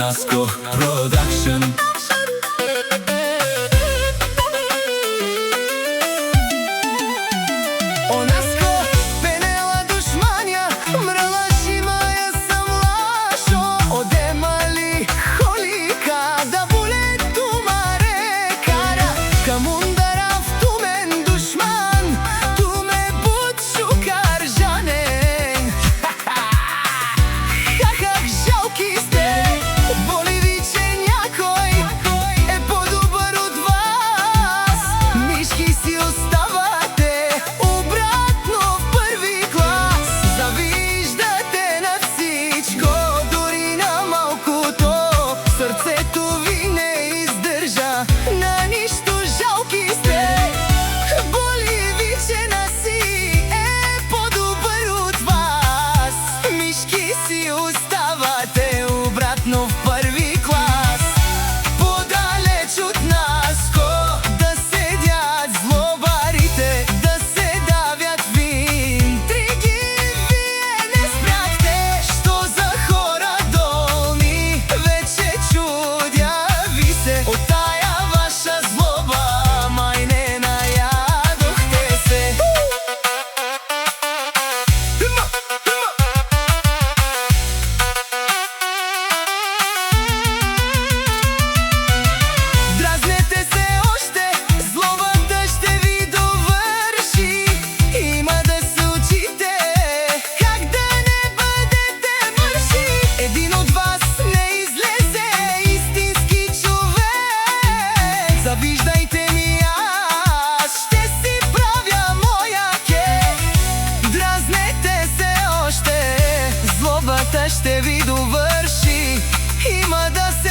Nasco Production. O Nasco, penela dušmanja, mrla šimaja sam lašo. Ode mali holika, da bule tumare kara. Kamundara v tumen dušman, tume bud šukar žane. Kakak žalki ste, boli viče някой е по-добър от вас. Мишки си оставате обратно в първи клас. Завиждате на всичко, дори на малкото. Сърцето ви не издържа на нищо, жалки сте. Боли виче на си е по-добър от вас. Мишки си оставате обратно в първи клас. Подалеч от Наско да седят злобарите, да се давят в интриги. Вие не спряхте, що за хора долни. Вече чудя ви се от тая ваша злоба, май не наядохте се. Дразнете се още, злобата ще ви довърши. Има да се учите как да не бъдете мърши. Един от вас не излезе истински човек. Завиждайте ми, аз ще си правя моя кек. Дразнете се още, злобата ще ви довърши. Има да се